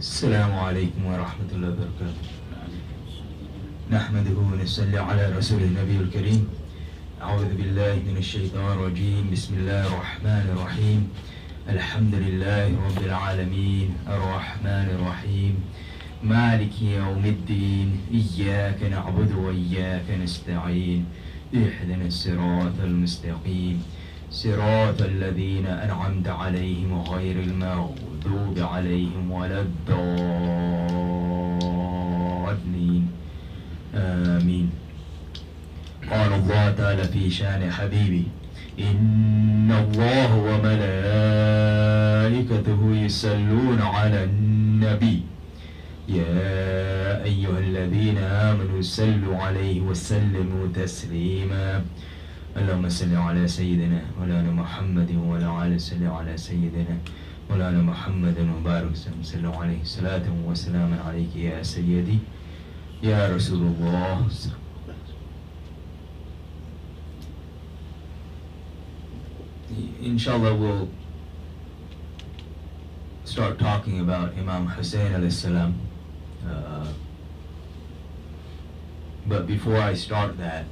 السلام عليكم ورحمة الله وبركاته. نحمده ونصلي على رسول النبي الكريم. أعوذ بالله من الشيطان الرجيم. بسم الله الرحمن الرحيم. الحمد لله رب العالمين الرحمن الرحيم مالك يوم الدين إياك نعبد وإياك نستعين اهدنا الصراط المستقيم صراط الذين أنعمت عليهم غير المغضوب عليهم ولا الضالين آمين. قال الله تعالى في شأن حبيبي إن الله وملائكته يصلون على النبي يا أيها الذين آمنوا صلوا عليه وسلموا تسليما. اللهم صل على سيدنا مولانا محمد وعلى آله صل على سيدنا مولانا محمد وبارك وسلم عليه صلاة وسلام عليك يا سيدي يا رسول الله. Inshallah, we'll start talking about Imam Hussein alayhi salam. But before I start that,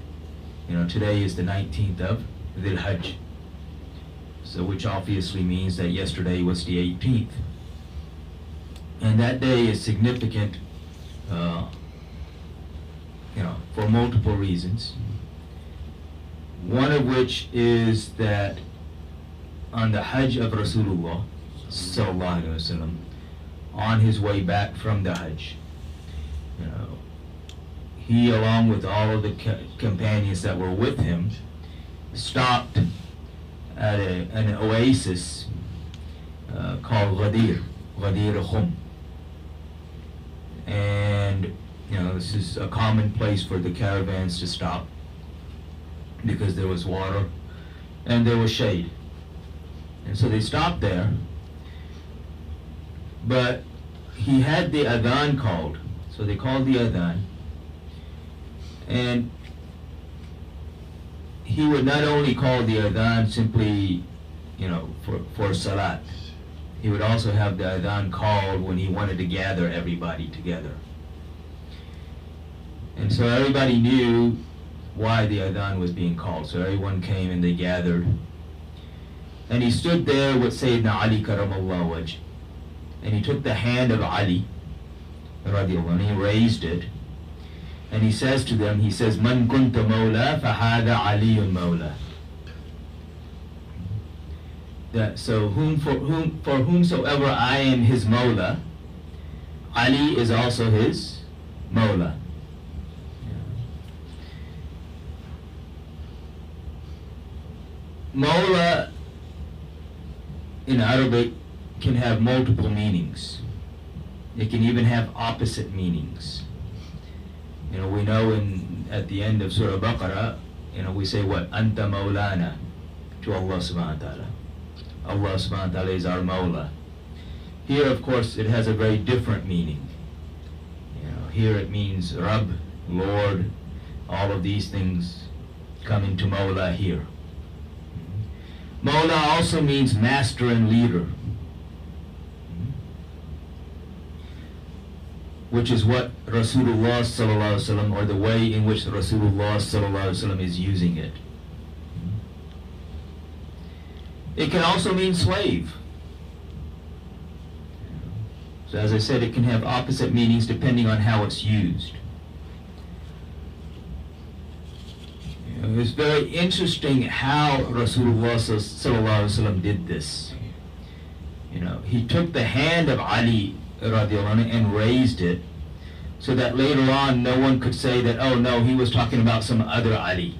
today is the 19th of Hajj, so which obviously means that yesterday was the 18th. And that day is significant, for multiple reasons. One of which is that on the Hajj of Rasulullah sallallahu alaihi wasallam, on his way back from the Hajj, he, along with all of the companions that were with him, stopped at an oasis called Ghadir Khum. And this is a common place for the caravans to stop because there was water and there was shade. And so they stopped there, but he had the adhan called, so they called the adhan, and he would not only call the adhan simply, for salat, he would also have the adhan called when he wanted to gather everybody together. And so everybody knew why the adhan was being called, so everyone came and they gathered. And he stood there with Sayyidina Ali karamallahu wajh, and he took the hand of Ali radiallahu anhu, he raised it, and he says to them, he says, Man kunta mawla fahada aliyun mawla. So for whomsoever I am his mawla, Ali is also his mawla. Mawla in Arabic can have multiple meanings. It can even have opposite meanings. We know at the end of Surah Baqarah, we say what? Anta Mawlana to Allah subhanahu wa ta'ala. Allah subhanahu wa ta'ala is our Mawla. Here, of course, it has a very different meaning. Here it means Rabb, Lord, all of these things come into Mawla here. Mawla also means master and leader, which is what Rasulullah sallallahu alaihi wasallam, or the way in which Rasulullah sallallahu alaihi wasallam is using it. It can also mean slave. So as I said, it can have opposite meanings depending on how it's used. It's very interesting how Rasulullah sallallahu alaihi wasallam did this. He took the hand of Ali radiallahu anhu and raised it so that later on no one could say that, oh no, he was talking about some other Ali,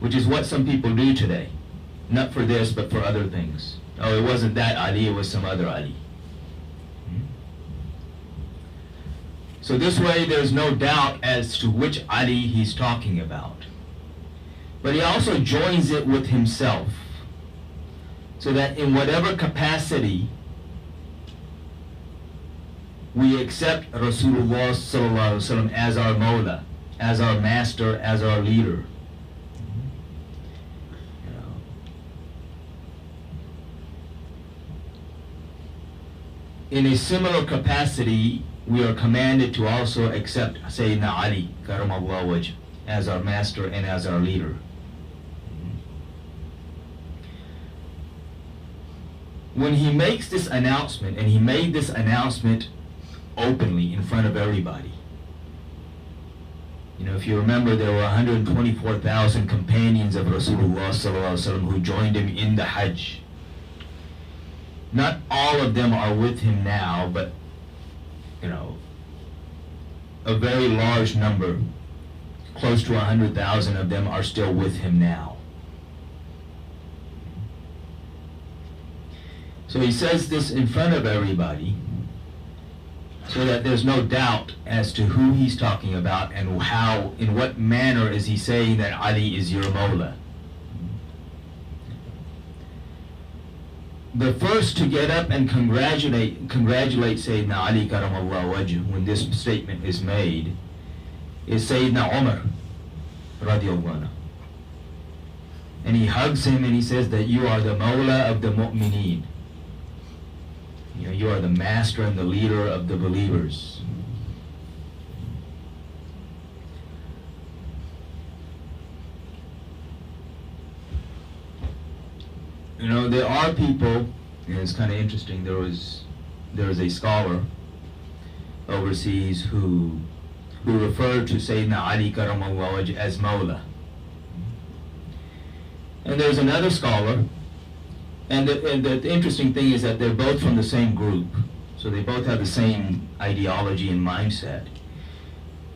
which is what some people do today. Not for this, but for other things. Oh, it wasn't that Ali, it was some other Ali. So this way there's no doubt as to which Ali he's talking about. But he also joins it with himself, so that in whatever capacity we accept Rasulullah sallallahu alaihi wasallam as our Mawla, as our master, as our leader. in a similar capacity, we are commanded to also accept Sayyidina Ali karamallahu wajh as our master and as our leader. When he makes this announcement, and he made this announcement openly in front of everybody. You know, if you remember, there were 124,000 companions of Rasulullah sallallahu alaihi wasallam who joined him in the Hajj. Not all of them are with him now, but, you know, a very large number, close to 100,000 of them are still with him now. So he says this in front of everybody so that there's no doubt as to who he's talking about and how, in what manner is he saying that Ali is your Mawla. The first to get up and congratulate Sayyidina Ali karamallahu wajh when this statement is made is Sayyidina Umar radiallahu anhu. And he hugs him and he says that you are the Mawla of the Mu'mineen. You know, you are the master and the leader of the believers. You know, there are people, and it's kind of interesting, there was a scholar overseas who referred to Sayyidina Ali karamallahu wajh as Mawla. And there's another scholar, and the interesting thing is that they're both from the same group, so they both have the same ideology and mindset.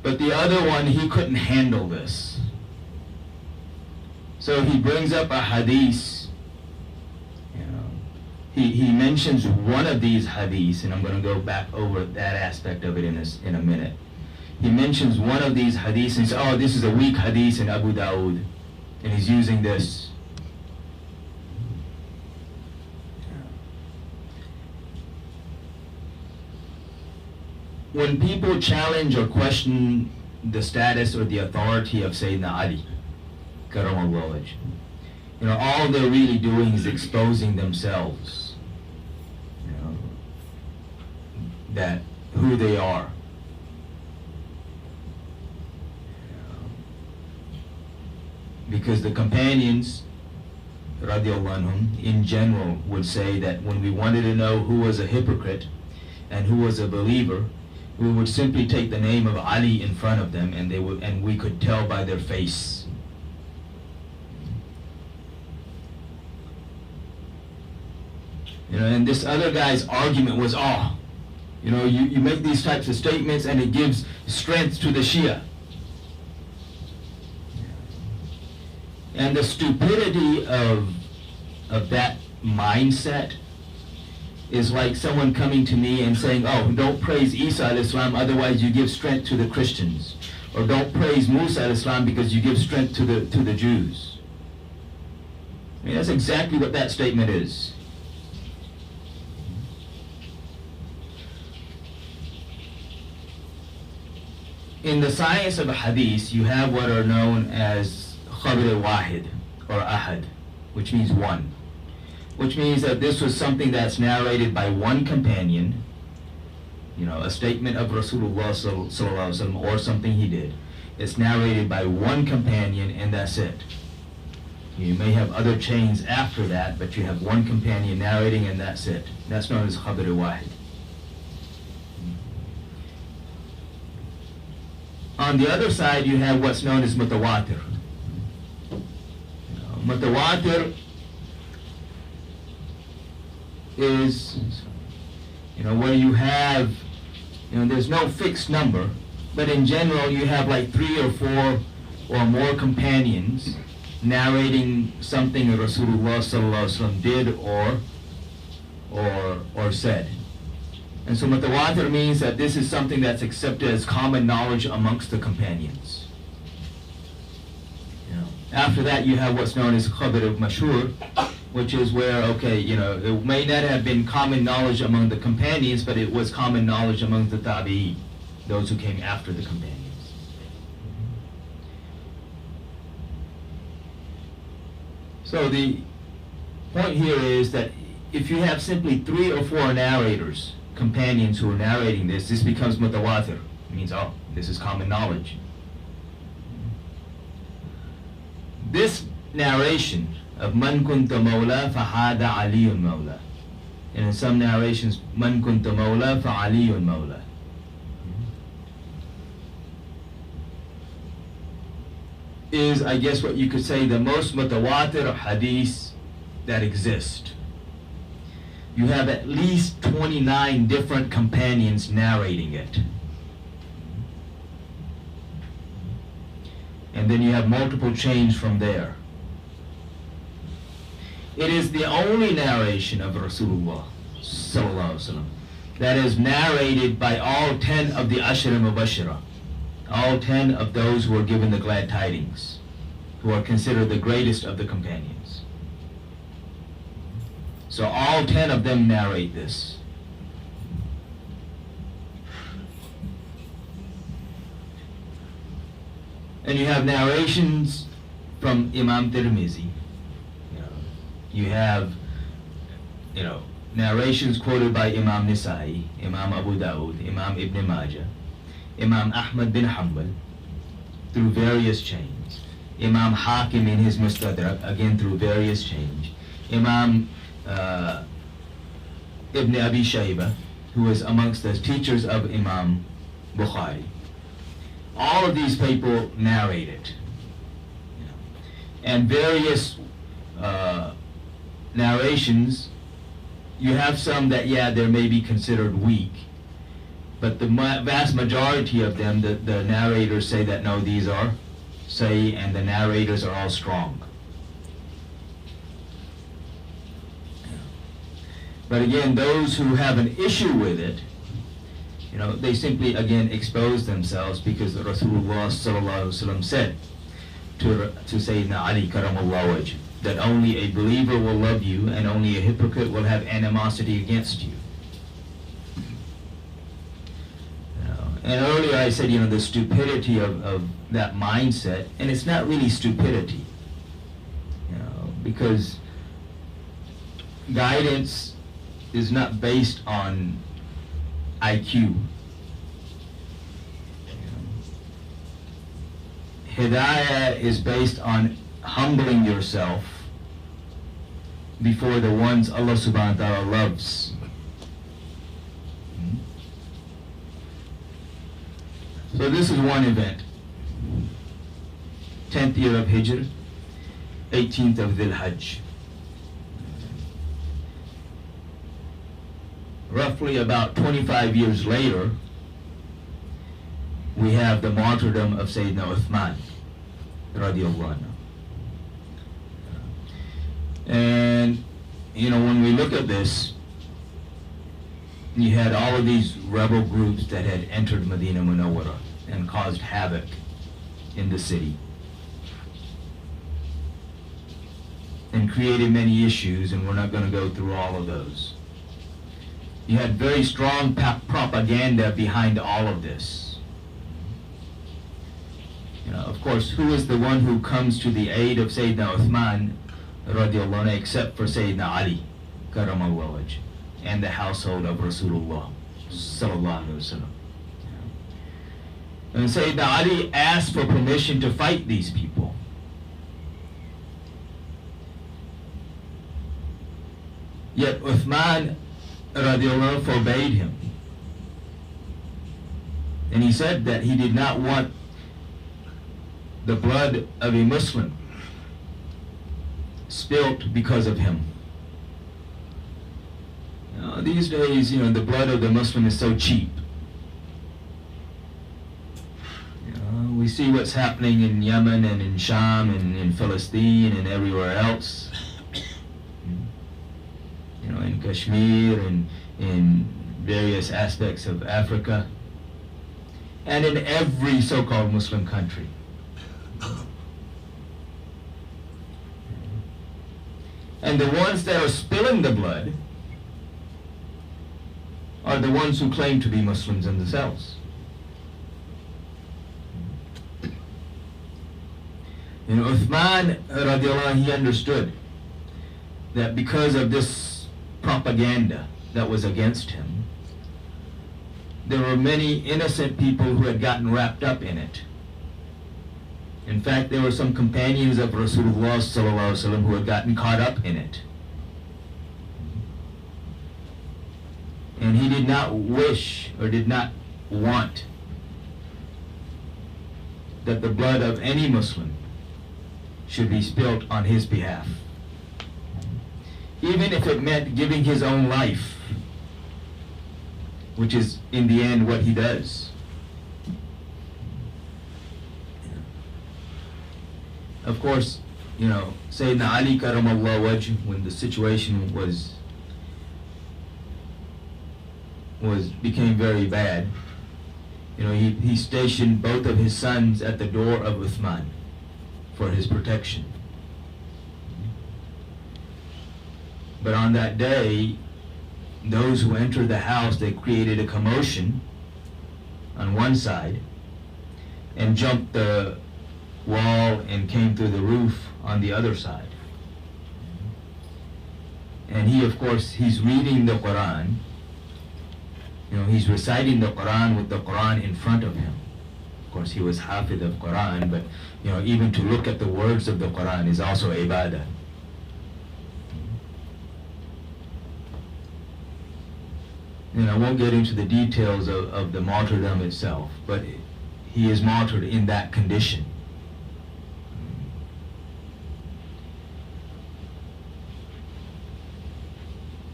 But the other one, he couldn't handle this. So he brings up a hadith. He mentions one of these hadiths, and I'm going to go back over that aspect of it in a minute. He mentions one of these hadiths and says, oh, this is a weak hadith in Abu Dawood, and he's using this. When people challenge or question the status or the authority of Sayyidina Ali, karamallahu wajh, you know, all they're really doing is exposing themselves, you know, that who they are. Because the companions, radiallahu anhum, in general would say that when we wanted to know who was a hypocrite and who was a believer, we would simply take the name of Ali in front of them, and we could tell by their face. You know, and this other guy's argument was, oh, you know, you make these types of statements and it gives strength to the Shia. And the stupidity of that mindset is like someone coming to me and saying, oh, don't praise Isa al-Islam, otherwise you give strength to the Christians. Or don't praise Musa al-Islam because you give strength to the Jews. I mean, that's exactly what that statement is. In the science of hadith, you have what are known as khabar wahid or ahad, which means one. Which means that this was something that's narrated by one companion, you know, a statement of Rasulullah sallallahu alaihi wasallam or something he did. It's narrated by one companion and that's it. You may have other chains after that, but you have one companion narrating and that's it. That's known as khabar wahid. On the other side, you have what's known as mutawatir. Mutawatir is, you know, where you have, you know, there's no fixed number, but in general you have like 3 or 4 or more companions narrating something that Rasulullah sallallahu alaihi wasallam did or said. And so mutawatir means that this is something that's accepted as common knowledge amongst the companions. You know, after that you have what's known as khabar mashhur, which is where, okay, you know, it may not have been common knowledge among the companions, but it was common knowledge among the tabi'in, those who came after the companions. So the point here is that if you have simply 3 or 4 narrators companions who are narrating this becomes mutawatir. It means, oh, this is common knowledge. This narration of Man kunta mawla fahada aliyun mawla. And in some narrations, Man kunta mawla fa aliyun mawla. Is, I guess, what you could say the most mutawatir hadith that exist. You have at least 29 different companions narrating it. And then you have multiple chains from there. It is the only narration of Rasulullah sallallahu alaihi wasallam that is narrated by all 10 of the Ashra Mubashira, all 10 of those who are given the glad tidings, who are considered the greatest of the companions. So all 10 of them narrate this. And you have narrations from Imam Tirmizi. You have, narrations quoted by Imam Nisai, Imam Abu Dawud, Imam Ibn Majah, Imam Ahmad bin Hanbal, through various chains. Imam Hakim in his Mustadrak, again through various chains. Imam Ibn Abi Shayba, who was amongst the teachers of Imam Bukhari. All of these people narrate it. And various narrations, you have some that, they may be considered weak, but the vast majority of them, the narrators say that no, these are sahih, and the narrators are all strong. But again, those who have an issue with it, they simply again expose themselves, because Rasulullah sallallahu alaihi wasallam said to Sayyidina Ali karamallahu wajh that only a believer will love you and only a hypocrite will have animosity against you. And earlier I said, the stupidity of that mindset, and it's not really stupidity, because guidance is not based on IQ. Hidayah is based on humbling yourself before the ones Allah subhanahu wa ta'ala loves. So this is one event. 10th year of Hijr, 18th of Dhul Hajj. Roughly about 25 years later, we have the martyrdom of Sayyidina Uthman radiallahu anhu. And when we look at this, you had all of these rebel groups that had entered Medina Munawwara and caused havoc in the city and created many issues, and we're not going to go through all of those. You had very strong propaganda behind all of this. Of course, who is the one who comes to the aid of Sayyidina Uthman radiallahu anhu except for Sayyidina Ali karamallahu wajh and the household of Rasulullah sallallahu alaihi wasallam. And Sayyidina Ali asked for permission to fight these people. Yet Uthman radiallahu anhu forbade him. And he said that he did not want the blood of a Muslim spilt because of him. These days, the blood of the Muslim is so cheap. We see what's happening in Yemen and in Sham and in Palestine and everywhere else. In Kashmir and in various aspects of Africa and in every so-called Muslim country. And the ones that are spilling the blood are the ones who claim to be Muslims themselves. Uthman radiallahu anh, he understood that because of this propaganda that was against him, there were many innocent people who had gotten wrapped up in it. In fact, there were some companions of Rasulullah sallallahu alaihi wasallam who had gotten caught up in it. And he did not wish or did not want that the blood of any Muslim should be spilt on his behalf, even if it meant giving his own life, which is in the end what he does. Of course, Sayyidina Ali karamallahu wajh, when the situation became very bad, he stationed both of his sons at the door of Uthman for his protection. But on that day, those who entered the house, they created a commotion on one side and jumped the wall and came through the roof on the other side. And he, of course, he's reading the Quran. He's reciting the Quran with the Quran in front of him. Of course, he was Hafid of Quran, but even to look at the words of the Quran is also ibadah. And I won't get into the details of the martyrdom itself, but he is martyred in that condition.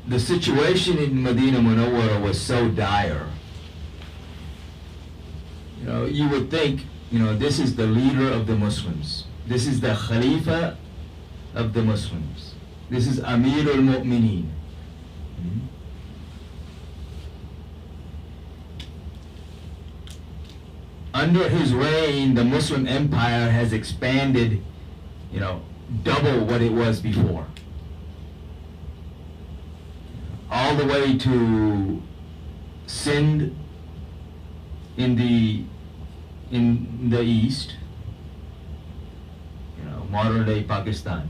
The situation in Medina Munawwara was so dire. You would think, this is the leader of the Muslims. This is the Khalifa of the Muslims. This is Amir al-Mu'mineen. Under his reign, the Muslim empire has expanded, double what it was before. All the way to Sindh in the east, modern day Pakistan,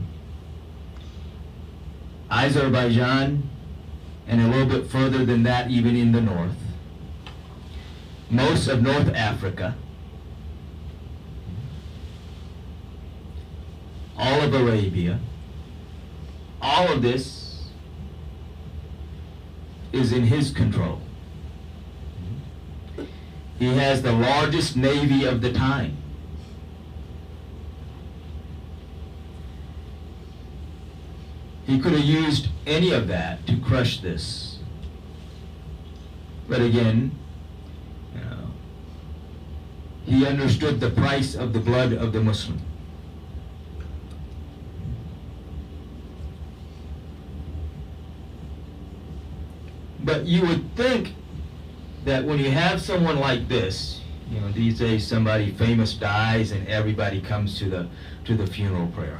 Azerbaijan, and a little bit further than that, even in the north, most of North Africa, all of Arabia. All of this is in his control. He has the largest navy of the time. He could have used any of that to crush this. But again, he understood the price of the blood of the Muslim. But you would think that when you have someone like this, these days somebody famous dies and everybody comes to the funeral prayer.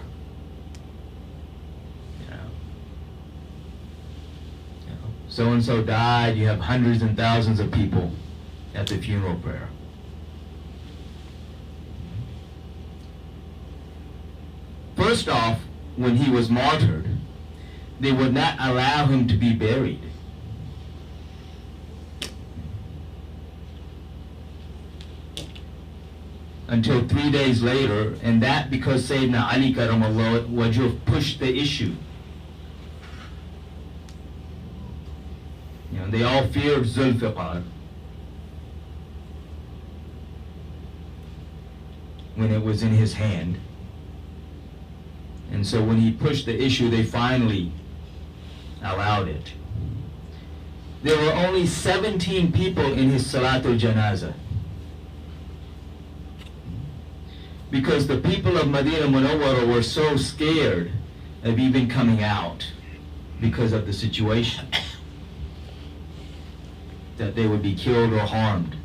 So and so died, you have hundreds and thousands of people at the funeral prayer. First off, when he was martyred, they would not allow him to be buried. Until 3 days later, and that because Sayyidina Ali karamallahu wajh pushed the issue. They all feared Zulfiqar when it was in his hand. And so when he pushed the issue, they finally allowed it. There were only 17 people in his Salatul Janazah, because the people of Medina Munawwara were so scared of even coming out because of the situation, that they would be killed or harmed.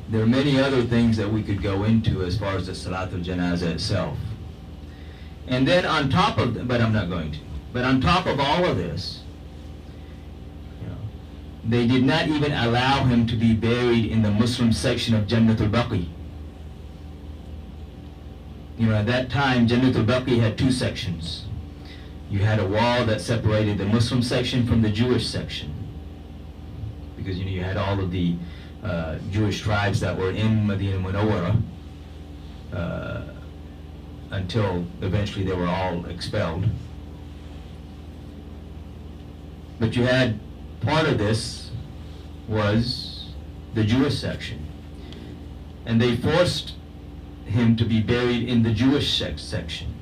There are many other things that we could go into as far as the Salatul Janazah itself. And then on top of, but I'm not going to, but on top of all of this, they did not even allow him to be buried in the Muslim section of Jannatul Baqi. At that time, Jannatul Baqi had two sections. You had a wall that separated the Muslim section from the Jewish section, because you had all of the Jewish tribes that were in Medina Munawwara until eventually they were all expelled. But you had part of this was the Jewish section, and they forced him to be buried in the Jewish section.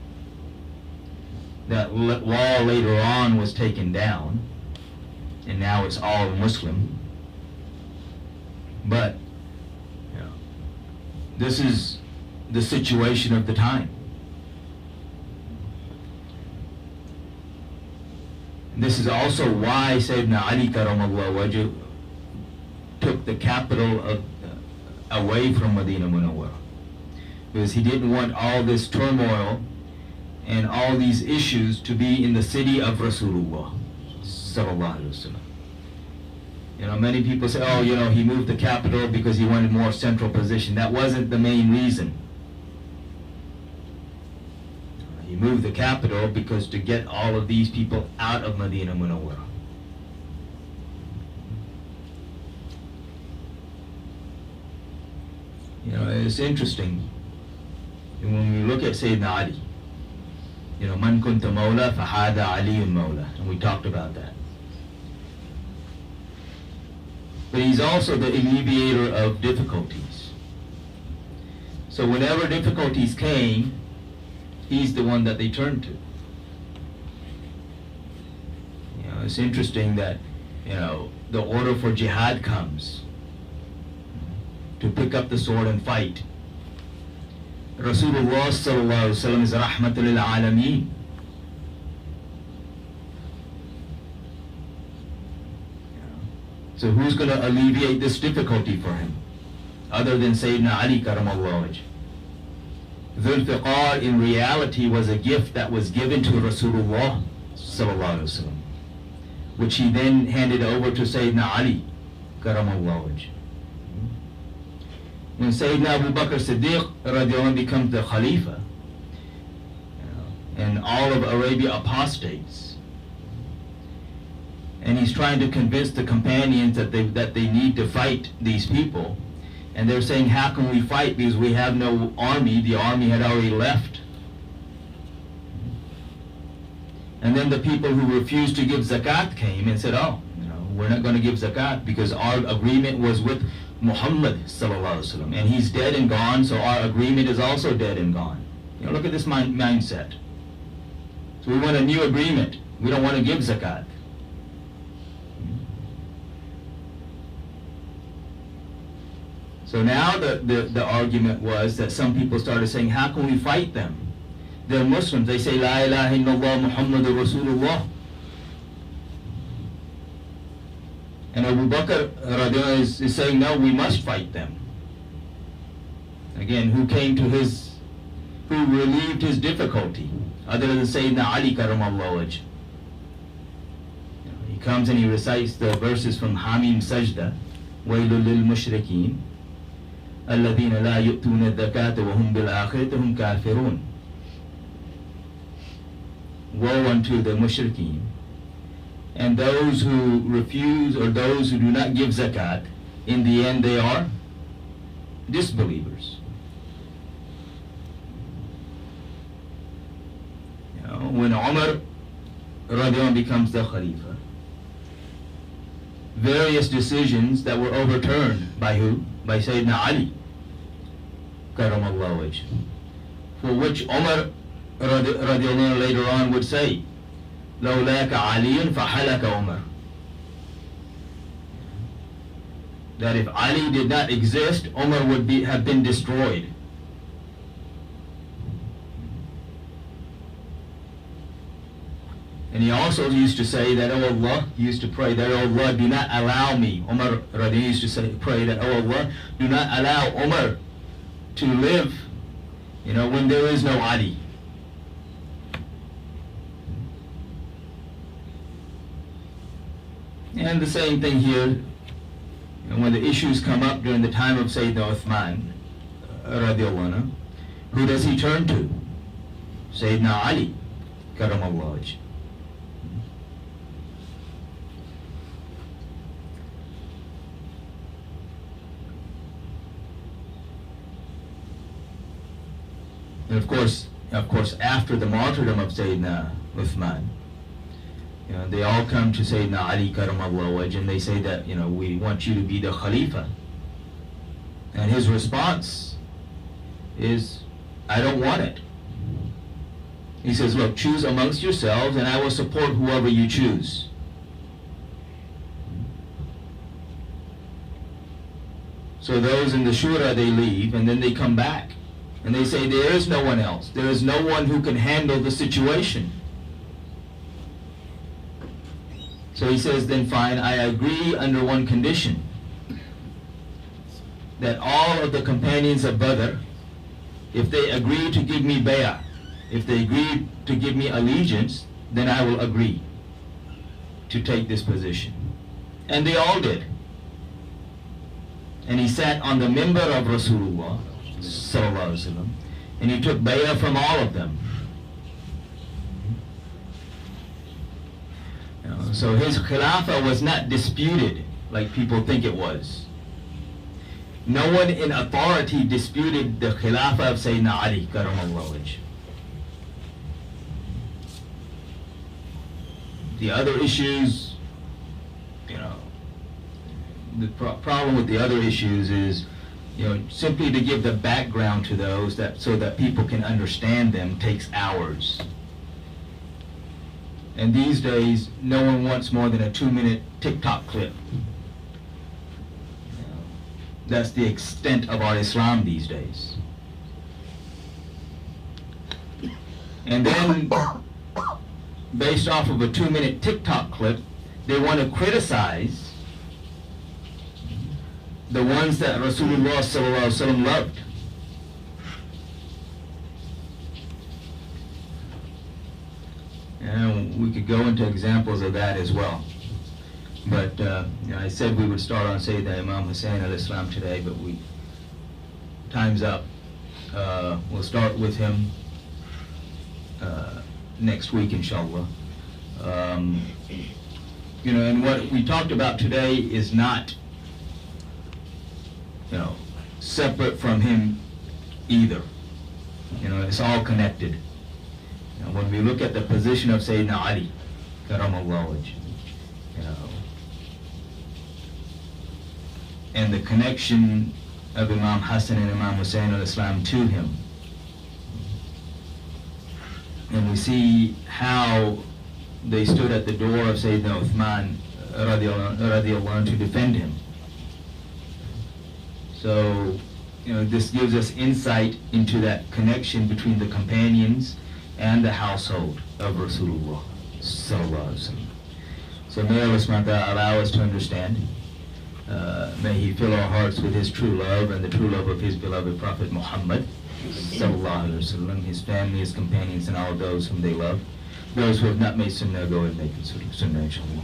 That wall later on was taken down, and now it's all Muslim. But this is the situation of the time. This is also why Sayyidina Ali karamallahu wajh took the capital away from Medina Munawwara, because he didn't want all this turmoil and all these issues to be in the city of Rasulullah sallallahu alaihi wasallam. Many people say, he moved the capital because he wanted more central position. That wasn't the main reason. He moved the capital because to get all of these people out of Medina Munawwara. It's interesting. When we look at Sayyidina Ali, Man kunta mawla fahada aliyun mawla, and we talked about that. But he's also the alleviator of difficulties. So whenever difficulties came, he's the one that they turned to. It's interesting that, the order for jihad comes, to pick up the sword and fight. Rasulullah sallallahu alaihi wasallam is rahmatul lil alameen. So who's going to alleviate this difficulty for him, other than Sayyidina Ali karamallahu wajh? Dhul Fiqar in reality was a gift that was given to Rasulullah sallallahu alaihi wasallam, which he then handed over to Sayyidina Ali karamallahu wajh. When Sayyidina Abu Bakr Siddiq radiallahu anh becomes the Khalifa, and all of Arabia apostates, and he's trying to convince the companions that they need to fight these people, and they're saying, how can we fight, because we have no army? The army had already left. And then the people who refused to give zakat came and said, we're not going to give zakat because our agreement was with Muhammad sallallahu alaihi wasallam, and he's dead and gone, so our agreement is also dead and gone. Look at this mindset. So we want a new agreement. We don't want to give zakat. So now the argument was that some people started saying, how can we fight them? They're Muslims. They say, La ilaha illallah Muhammadur Rasulullah. And Abu Bakr radiallahu is saying, no, we must fight them. Again, who relieved his difficulty, other than Sayyidina Ali karamallahu wajh? He comes and he recites the verses from Hamim Sajda, Wailul lil mushrikeen, alladhina la yu'tuna ad-zakata wa hum bil akhirati hum kafirun. Woe unto the mushrikeen, and those who refuse, or those who do not give zakat, in the end they are disbelievers. When Umar radiallahu anh becomes the Khalifa, various decisions that were overturned by who? By Sayyidina Ali karamallahu wajh, for which Umar radiallahu anh later on would say, لولاك علي فحلك عمر. That if Ali did not exist, Umar would have been destroyed. And he also used to say that, oh Allah, he used to pray that, oh Allah, do not allow me. Umar used to pray that, oh Allah, do not allow Umar to live, when there is no Ali. And the same thing here, when the issues come up during the time of Sayyidina Uthman radiallahu anhu, Who does he turn to? Sayyidina Ali, karamallahu wajh. And of course, after the martyrdom of Sayyidina Uthman, they all come to Sayyidina Ali karamallahu wajh and they say that, we want you to be the Khalifa. And his response is, I don't want it. He says, look, choose amongst yourselves and I will support whoever you choose. So those in the Shura, they leave and then they come back and they say, there is no one else. There is no one who can handle the situation. So he says, then fine, I agree under one condition, that all of the companions of Badr, if they agree to give me bay'ah, if they agree to give me allegiance, then I will agree to take this position. And they all did. And he sat on the minbar of Rasulullah sallallahu alaihi wasallam, and he took bay'ah from all of them. So his khilafah was not disputed like people think it was. No one in authority disputed the khilafah of Sayyidina Ali karamallahu wajh. The other issues, the problem with the other issues is, simply to give the background to those so that people can understand them takes hours. And these days, no one wants more than a 2-minute TikTok clip. That's the extent of our Islam these days. And then, based off of a 2-minute TikTok clip, they want to criticize the ones that Rasulullah sallallahu alaihi wasallam loved. And we could go into examples of that as well. But I said we would start on Sayyidina Imam Hussein al-Islam today, but time's up. We'll start with him next week, inshallah. And what we talked about today is not, separate from him either. It's all connected. When we look at the position of Sayyidina Ali, karamallahu wajh, and the connection of Imam Hassan and Imam Hussein al-Islam to him, and we see how they stood at the door of Sayyidina Uthman radiallahu anhu to defend him. So, this gives us insight into that connection between the companions and the household of Rasulullah sallallahu alaihi wasallam. So may Allah subhanahu wa ta'ala allow us to understand. May He fill our hearts with His true love and the true love of His beloved Prophet Muhammad sallallahu alaihi wasallam, his family, his companions, and all of those whom they love. Those who have not made sunnah, go and make it sunnah, inshallah.